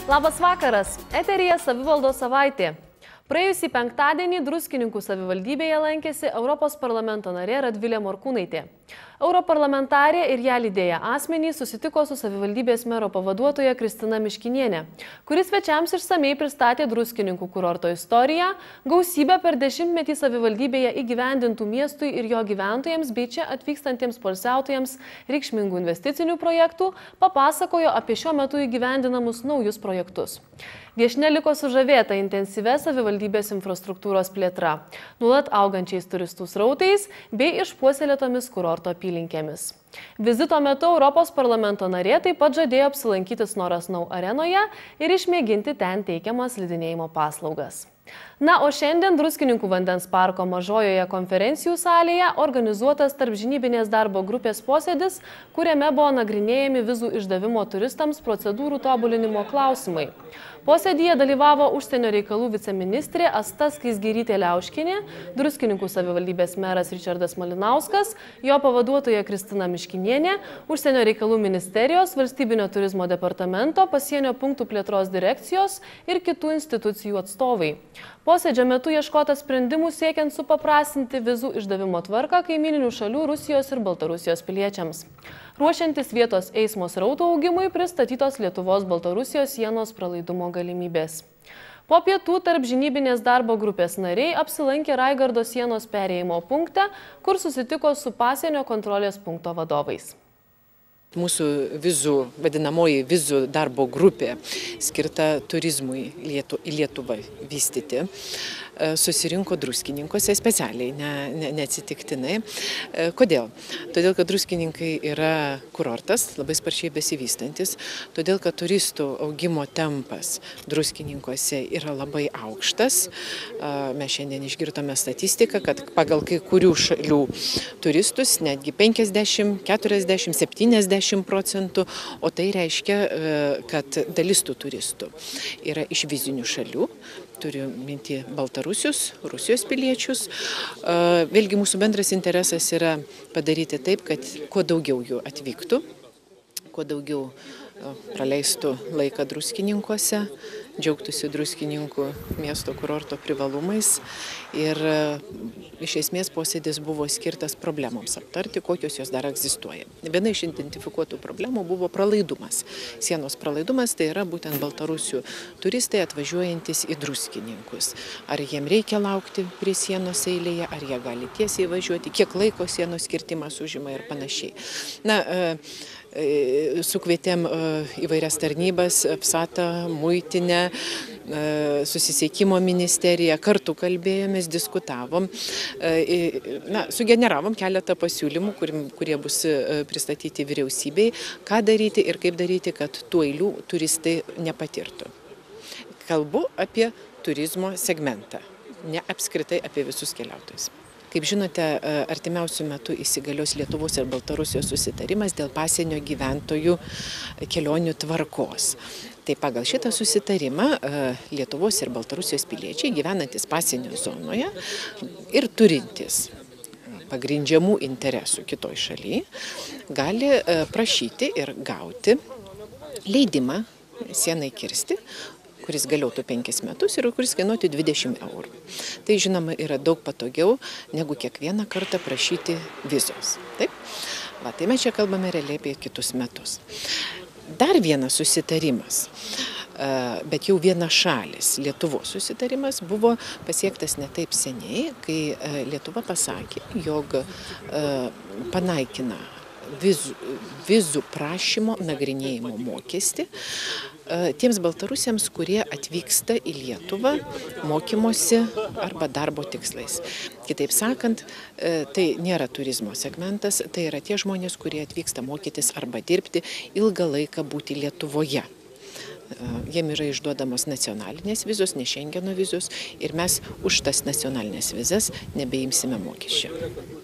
Labas vakaras, eteryje Savivaldos savaitė. Praėjusį penktadienį Druskininkų savivaldybėje lankėsi Europos parlamento narė Radvilė Morkūnaitė. Europarlamentarė ir ją lydėję asmenys susitiko su savivaldybės mero pavaduotoja Kristina Miškinienė, kuris svečiams išsamei pristatė Druskininkų kurorto istoriją, gausybę per dešimtmetį savivaldybėje įgyvendintų miestui ir jo gyventojams bei čia atvykstantiems poilsiautojams reikšmingų investicinių projektų, papasakojo apie šiuo metu įgyvendinamus naujus projektus. Viešnia liko sužavėta intensyvia savivaldybės infrastruktūros plėtra, nuolat augančiais turistų srautais bei išpuoselėtomis kurorto apylinkėmis. Vizito metu Europos parlamento narė taip pat žadėjo apsilankyti Snoras Nau arenoje ir išmėginti ten teikiamas slidinėjimo paslaugas. Na, o šiandien Druskininkų vandens parko mažojoje konferencijų salėje organizuotas tarpžinybinės darbo grupės posėdis, kuriame buvo nagrinėjami vizų išdavimo turistams procedūrų tobulinimo klausimai. Posėdyje dalyvavo užsienio reikalų viceministrė Asta Skaisgirytė-Liauškienė, Druskininkų savivaldybės meras Ričardas Malinauskas, jo pavaduotoja Kristina Miškinienė, užsienio reikalų ministerijos, valstybinio turizmo departamento, pasienio punktų plėtros direkcijos ir kitų institucijų atstovai. Posėdžio metu ieškota sprendimų siekiant supaprastinti vizų išdavimo tvarką kaimyninių šalių Rusijos ir Baltarusijos piliečiams. Ruošiantis vietos eismo srauto augimui pristatytos Lietuvos-Baltarusijos sienos pralaidumo galimybės. Po pietų tarpžinybinės darbo grupės nariai apsilankė Raigardo sienos perėjimo punkte, kur susitiko su pasienio kontrolės punkto vadovais. Mūsų vadinamoji vizų darbo grupė skirta turizmui į Lietuvą vystyti susirinko Druskininkuose specialiai, neatsitiktinai. Kodėl? Todėl, kad Druskininkai yra kurortas, labai sparčiai besivystantis, todėl, kad turistų augimo tempas Druskininkuose yra labai aukštas. Mes šiandien išgirdome statistiką, kad pagal kai kurių šalių turistus netgi 50, 40, 70%, o tai reiškia, kad dalis tų turistų yra iš vizinių šalių, turiu minti Baltarusius, Rusijos piliečius. Vėlgi mūsų bendras interesas yra padaryti taip, kad kuo daugiau jų atvyktų, kuo daugiau praleistų laiką Druskininkuose, džiaugtųsi Druskininkų miesto kurorto privalumais ir iš esmės posėdis buvo skirtas problemoms aptarti, kokios jos dar egzistuoja. Viena iš identifikuotų problemų buvo pralaidumas. Sienos pralaidumas tai yra būtent Baltarusių turistai atvažiuojantis į Druskininkus. Ar jiem reikia laukti prie sienos eilėje, ar jie gali tiesiai važiuoti, kiek laiko sienos kirtimas užima ir panašiai. Na, sukvietėm įvairias tarnybas, FSATą, muitinę, susisiekimo ministeriją, kartu kalbėjomės, diskutavom, sugeneravom keletą pasiūlymų, kurie bus pristatyti vyriausybei, ką daryti ir kaip daryti, kad tų eilių turistai nepatirtų. Kalbu apie turizmo segmentą, ne apskritai apie visus keliautojus. Kaip žinote, artimiausių metų įsigalios Lietuvos ir Baltarusijos susitarimas dėl pasienio gyventojų kelionių tvarkos. Tai pagal šitą susitarimą Lietuvos ir Baltarusijos piliečiai gyvenantis pasienio zonoje ir turintys pagrindžiamų interesų kitoj šalyje gali prašyti ir gauti leidimą sienai kirsti, kuris galiotų 5 metus ir kuris kainuotų 20 eurų. Tai žinoma yra daug patogiau negu kiekvieną kartą prašyti vizos. Taip? Tai mes čia kalbame realiai apie kitus metus. Dar vienas susitarimas, bet jau vienašalis Lietuvos susitarimas buvo pasiektas ne taip seniai, kai Lietuva pasakė, jog panaikina vizų prašymo nagrinėjimo mokestį tiems baltarusiams, kurie atvyksta į Lietuvą mokymosi arba darbo tikslais. Kitaip sakant, tai nėra turizmo segmentas, tai yra tie žmonės, kurie atvyksta mokytis arba dirbti ilgą laiką būti Lietuvoje. Jiem yra išduodamos nacionalinės vizos, ne Šengeno vizos ir mes už tas nacionalinės vizas nebeimsime mokesčio.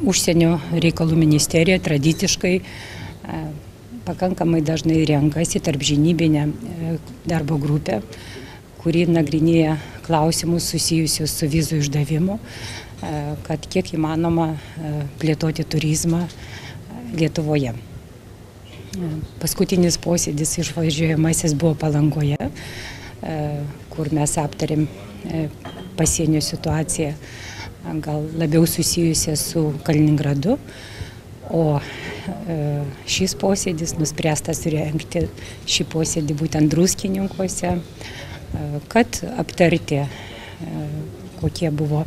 Užsienio reikalų ministerija tradiciškai pakankamai dažnai renkasi tarpžinybinę darbo grupę, kuri nagrinėja klausimus susijusius su vizų išdavimu, kad kiek įmanoma plėtoti turizmą Lietuvoje. Paskutinis posėdis išvažiuojamasis buvo Palangoje, kur mes aptarėm pasienio situaciją, gal labiau susijusią su Kaliningradu, o šis posėdis nuspręstas surengti šį posėdį būtent Druskininkuose, kad aptarti, kokie buvo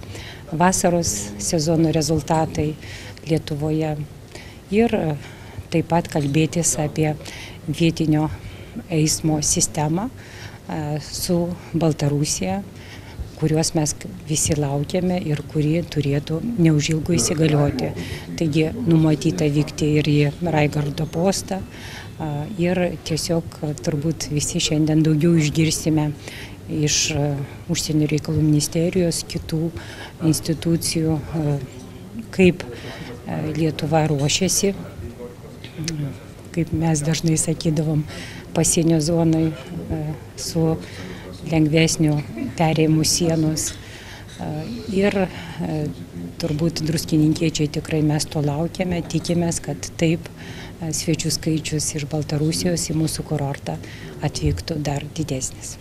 vasaros sezono rezultatai Lietuvoje ir taip pat kalbėtis apie vietinio eismo sistemą su Baltarusija, kuriuos mes visi laukiame ir kuri turėtų neužilgo įsigalioti. Taigi numatyta vykti ir į Raigardo postą ir tiesiog turbūt visi šiandien daugiau išgirsime iš Užsienio reikalų ministerijos, kitų institucijų, kaip Lietuva ruošiasi, kaip mes dažnai sakydavom, pasienio zonai su lengvesniu perėjimu sienos. Ir turbūt druskininkiečiai tikrai mes to laukiame, tikimės, kad taip svečių skaičius iš Baltarusijos į mūsų kurortą atvyktų dar didesnis.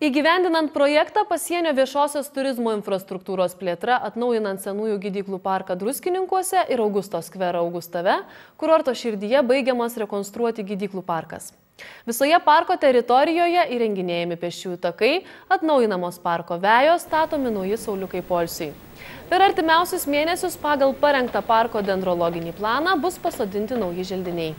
Įgyvendinant projektą pasienio viešosios turizmo infrastruktūros plėtra, atnaujinant senųjų gydyklų parką Druskininkuose ir Augusto skverą Augustave, kurorto širdyje baigiamas rekonstruoti gydyklų parkas. Visoje parko teritorijoje įrenginėjami pėsčiųjų takai, atnaujinamos parko vejos, statomi nauji sauliukai poilsiui. Per artimiausius mėnesius pagal parengtą parko dendrologinį planą bus pasodinti nauji želdiniai,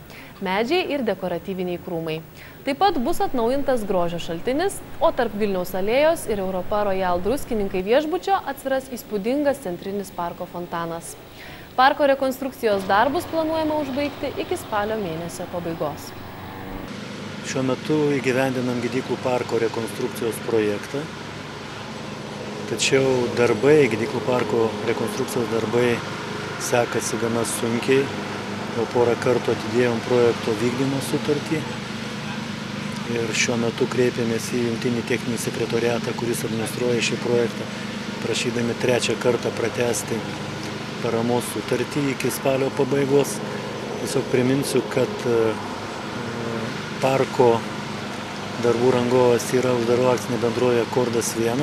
medžiai ir dekoratyviniai krūmai. Taip pat bus atnaujintas grožio šaltinis, o tarp Vilniaus alėjos ir Europa Royal Druskininkai viešbučio atsiras įspūdingas centrinis parko fontanas. Parko rekonstrukcijos darbus planuojama užbaigti iki spalio mėnesio pabaigos. Šiuo metu įgyvendinam gydyklų parko rekonstrukcijos projektą, tačiau gydyklų parko rekonstrukcijos darbai sekasi gana sunkiai. Jau porą kartų atidėjom projekto vykdymo sutartį ir šiuo metu kreipėmės į Jungtinį techninį sekretoriatą, kuris administruoja šį projektą, prašydami trečią kartą pratęsti paramos sutartį iki spalio pabaigos. Tiesiog priminsiu, kad parko darbų rangovas yra uždaro akcinė bendrovė Akordas 1.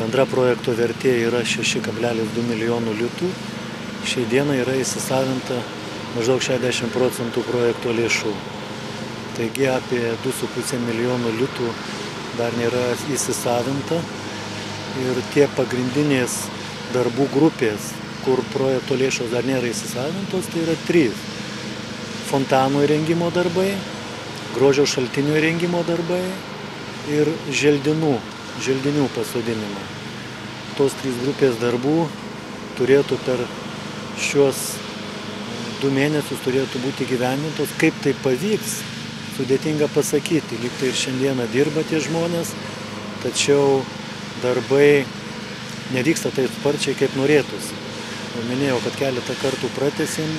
Bendra projekto vertė yra 6,2 milijonų litų. Šiai dienai yra įsisavinta maždaug 60% projekto lėšų. Taigi apie 2,5 milijonų litų dar nėra įsisavinta. Ir tie pagrindinės darbų grupės, kur projekto lėšos dar nėra įsisavintos, tai yra 3. Fontano įrengimo darbai, grožio šaltinio įrengimo darbai ir želdinių pasodinimą. Tos 3 grupės darbų turėtų per šiuos 2 mėnesius turėtų būti įgyvendintos. Kaip tai pavyks, sudėtinga pasakyti. Lyg tai ir šiandieną dirba tie žmonės, tačiau darbai nevyksta taip sparčiai, kaip norėtųsi. Minėjau, kad keletą kartų pratęsim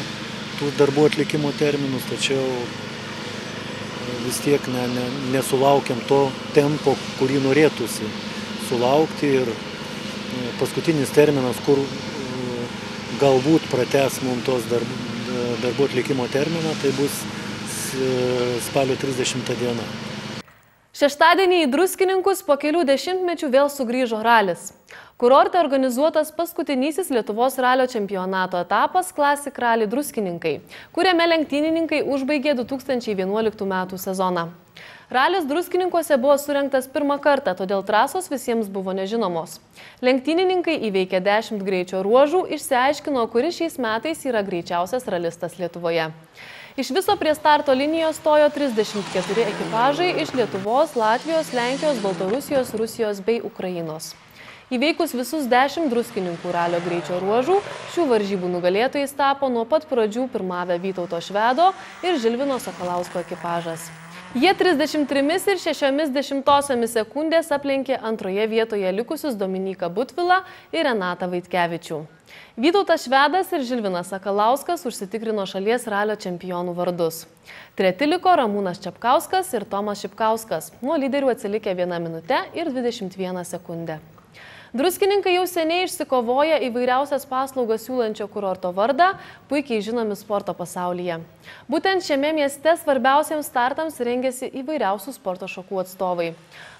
tų darbų atlikimo terminus, tačiau vis tiek nesulaukiam to tempo, kurį norėtųsi sulaukti. Ir paskutinis terminas, kur galbūt pratęs mums tos darbų atlikimo terminą, tai bus spalio 30 diena. Šeštadienį į Druskininkus po kelių dešimtmečių vėl sugrįžo ralis. Kurorte organizuotas paskutinysis Lietuvos ralio čempionato etapas Classic Rally Druskininkai, kuriame lenktynininkai užbaigė 2011 metų sezoną. Ralis Druskininkuose buvo surengtas pirmą kartą, todėl trasos visiems buvo nežinomos. Lenktynininkai įveikė 10 greičio ruožų, išsiaiškino, kuris šiais metais yra greičiausias ralistas Lietuvoje. Iš viso prie starto linijos stojo 34 ekipažai iš Lietuvos, Latvijos, Lenkijos, Baltarusijos, Rusijos bei Ukrainos. Įveikus visus 10 druskininkų ralio greičio ruožų, šių varžybų nugalėtojais tapo nuo pat pradžių pirmavę Vytauto Švedo ir Žilvino Sakalausko ekipažas. Jie 33 ir 0,6 sekundės aplenkė antroje vietoje likusius Dominiką Butvilą ir Renatą Vaitkevičių. Vytautas Švedas ir Žilvinas Sakalauskas užsitikrino šalies ralio čempionų vardus. Treti liko Ramūnas Čepkauskas ir Tomas Šipkauskas, nuo lyderių atsilikę 1 minutę ir 21 sekundę. Druskininkai jau seniai išsikovoja įvairiausias paslaugas siūlančio kurorto vardą, puikiai žinomi sporto pasaulyje. Būtent šiame mieste svarbiausiams startams rengiasi įvairiausių sporto šakų atstovai.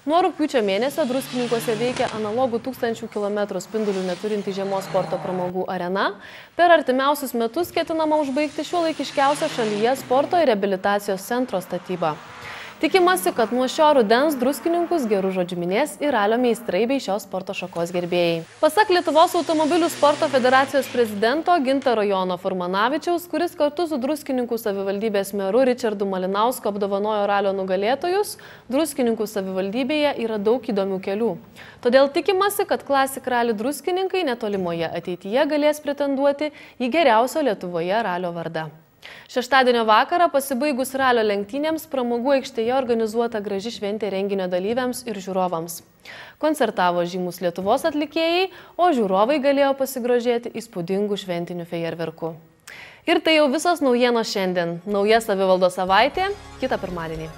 Nuo rugpjūčio mėnesio Druskininkuose veikia analogų 1000 km spindulių neturinti žiemos sporto pramogų arena. Per artimiausius metus ketinama užbaigti šiuolaikiškiausią šalyje sporto ir reabilitacijos centro statybą. Tikimasi, kad nuo šio rudens Druskininkus gerų žodžių minės ir ralio meistrai bei šios sporto šakos gerbėjai. Pasak Lietuvos automobilių sporto federacijos prezidento Gintaro Jono Furmanavičiaus, kuris kartu su Druskininkų savivaldybės meru Ričardu Malinausku apdovanojo ralio nugalėtojus, Druskininkų savivaldybėje yra daug įdomių kelių. Todėl tikimasi, kad Classic Rally Druskininkai netolimoje ateityje galės pretenduoti į geriausio Lietuvoje ralio vardą. Šeštadienio vakarą pasibaigus ralio lenktynėms pramogų aikštėje organizuota graži šventė renginio dalyviams ir žiūrovams. Koncertavo žymus Lietuvos atlikėjai, o žiūrovai galėjo pasigrožėti įspūdingų šventinių fejerverkų. Ir tai jau visos naujienos šiandien. Nauja savivaldos savaitė kitą pirmadienį.